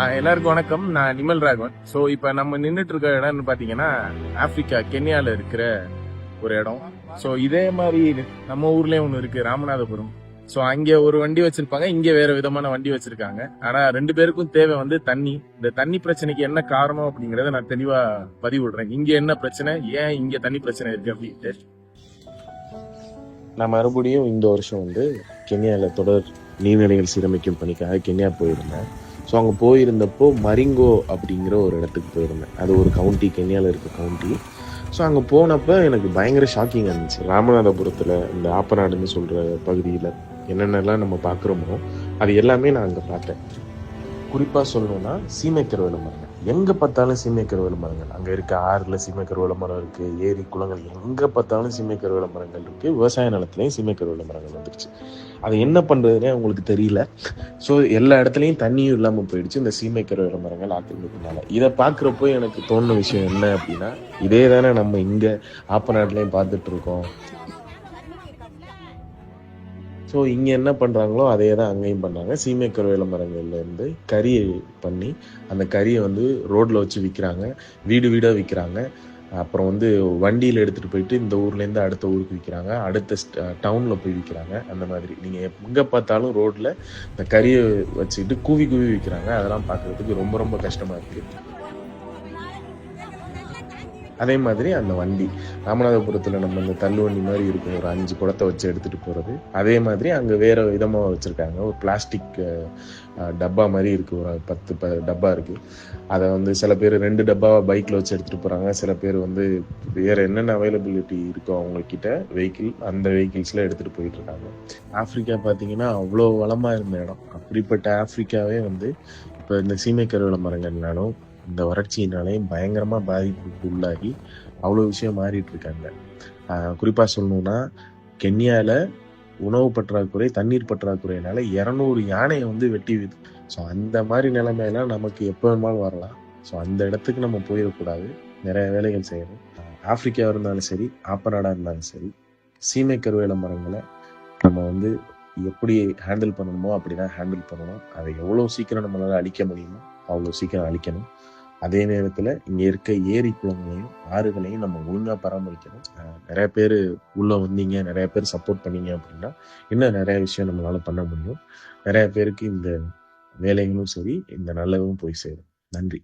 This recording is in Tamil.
எல்லாருக்கும் வணக்கம். நான் நிமல் ராகவன். ஸோ இப்போ நம்ம நின்றுட்டு இருக்க இடம்னு பார்த்தீங்கன்னா ஆப்பிரிக்கா கென்யாவில் இருக்கிற ஒரு இடம். ஸோ இதே மாதிரி நம்ம ஊர்லேயும் ஒன்று இருக்கு, ராமநாதபுரம். ஸோ அங்கே ஒரு வண்டி வச்சிருப்பாங்க, இங்கே வேற விதமான வண்டி வச்சிருக்காங்க. ஆனால் ரெண்டு பேருக்கும் தேவை வந்து தண்ணி. இந்த தண்ணி பிரச்சனைக்கு என்ன காரணம் அப்படிங்கிறத நான் தெளிவாக பதிவிடுறேன். இங்கே என்ன பிரச்சனை, ஏன் இங்கே தண்ணி பிரச்சனை இருக்கு அப்படின்ட்டு. நான் மறுபடியும் இந்த வருஷம் வந்து கென்யாவில் தொடர் நீர்நிலைகள் சீரமைக்கும் பணிக்காக கென்யா போயிருந்தேன். ஸோ அங்கே போயிருந்தப்போ மரிங்கோ அப்படிங்கிற ஒரு இடத்துக்கு போயிருந்தேன். அது ஒரு கவுண்டி, கென்யாவில் இருக்க கவுண்டி. ஸோ அங்கே போனப்போ எனக்கு பயங்கர ஷாக்கிங்காக இருந்துச்சு. ராமநாதபுரத்தில் இந்த ஆப்பநாடுன்னு சொல்கிற பகுதியில் என்னென்னலாம் நம்ம பார்க்குறோமோ அது எல்லாமே நான் அங்கே பார்த்தேன். குறிப்பாக சொல்லணும்னா சீமைக்கருவேல மரங்கள், எங்கே பார்த்தாலும் சீமைக்கருவேல மரங்கள். அங்கே இருக்க ஆறில் சீமைக்கருவேல மரம் இருக்குது, ஏரி குளங்கள் எங்கே பார்த்தாலும் சீமைக்கருவேல மரங்கள் இருக்குது. விவசாய நிலத்துலையும் சீமைக்கருவேல மரங்கள் வந்துருச்சு. அது என்ன பண்ணுறதுனே அவங்களுக்கு தெரியல. ஸோ எல்லா இடத்துலையும் தண்ணியும் இல்லாமல் போயிடுச்சு இந்த சீமைக்கருவேல மரங்கள் ஆக்கிரமிப்புனால. இதை பார்க்குறப்போ எனக்கு தோணுன விஷயம் என்ன அப்படின்னா, இதே தானே நம்ம இங்கே ஆப்பநாட்டிலையும் பார்த்துட்டு இருக்கோம். ஸோ இங்கே என்ன பண்ணுறாங்களோ அதே தான் அங்கேயும் பண்ணுறாங்க. சீமை கருவேல மரங்கள்லேருந்து கறியை பண்ணி அந்த கறியை வந்து ரோட்டில் வச்சு விற்கிறாங்க, வீடு வீடாக விற்கிறாங்க. அப்புறம் வந்து வண்டியில் எடுத்துகிட்டு போயிட்டு இந்த ஊர்லேருந்து அடுத்த ஊருக்கு விற்கிறாங்க, அடுத்த டவுனில் போய் விற்கிறாங்க. அந்த மாதிரி நீங்கள் எங்கே பார்த்தாலும் ரோட்டில் இந்த கறியை வச்சுக்கிட்டு கூவி கூவி விற்கிறாங்க. அதெல்லாம் பார்க்குறதுக்கு ரொம்ப ரொம்ப கஷ்டமாக இருக்குது. அதே மாதிரி அந்த வண்டி ராமநாதபுரத்தில் நம்ம இந்த தள்ளு வண்டி மாதிரி இருக்கும், ஒரு 5 குடத்தை வச்சு எடுத்துகிட்டு போகிறது. அதே மாதிரி அங்கே வேறு விதமாக வச்சுருக்காங்க. ஒரு பிளாஸ்டிக் டப்பா மாதிரி இருக்குது, ஒரு 10 டப்பா இருக்குது. அதை வந்து சில பேர் 2 டப்பாவை பைக்கில் வச்சு எடுத்துகிட்டு போகிறாங்க. சில பேர் வந்து வேறு என்னென்ன அவைலபிலிட்டி இருக்கோ அவங்கக்கிட்ட வெஹிக்கிள், அந்த வெஹிக்கிள்ஸில் எடுத்துகிட்டு போயிட்டுருக்காங்க. ஆஃப்ரிக்கா பார்த்திங்கன்னா அவ்வளோ வளமாக இருந்த இடம். அப்படிப்பட்ட ஆஃப்ரிக்காவே வந்து இப்போ இந்த சீமை கருவேல மரங்கள்னாலும் இந்த வறட்சியினாலையும் பயங்கரமாக பாதிப்புக்கு உள்ளாகி அவ்வளோ விஷயம் மாறிட்டு இருக்காங்க. குறிப்பாக சொல்லணும்னா கென்யாவில் உணவு பற்றாக்குறை, தண்ணீர் பற்றாக்குறையினால 200 யானையை வந்து வெட்டி விது. ஸோ அந்த மாதிரி நிலைமையெல்லாம் நமக்கு எப்போ வேணுமாலும் வரலாம். ஸோ அந்த இடத்துக்கு நம்ம போயிடக்கூடாது, நிறைய வேலைகள் செய்யணும். ஆப்பிரிக்காவாக இருந்தாலும் சரி, ஆப்பநாடாக இருந்தாலும் சரி, சீமை கருவேல மரங்களை நம்ம வந்து எப்படி ஹேண்டில் பண்ணணுமோ அப்படி தான் ஹேண்டில் பண்ணணும். அதை எவ்வளோ சீக்கிரம் நம்மளால் அழிக்க முடியுமோ அவ்வளோ சீக்கிரம் அழிக்கணும். அதே நேரத்தில் இங்கே இருக்க ஏரி குளங்களையும் ஆறுகளையும் நம்ம ஒழுங்காக பராமரிக்கணும். நிறைய பேர் உள்ளே வந்தீங்க, நிறைய பேர் சப்போர்ட் பண்ணீங்க அப்படின்னா இன்னும் நிறைய விஷயம் நம்மளால பண்ண முடியும். நிறைய பேருக்கு இந்த வேலைகளும் சரி, இந்த நல்லதும் போய் சேரும். நன்றி.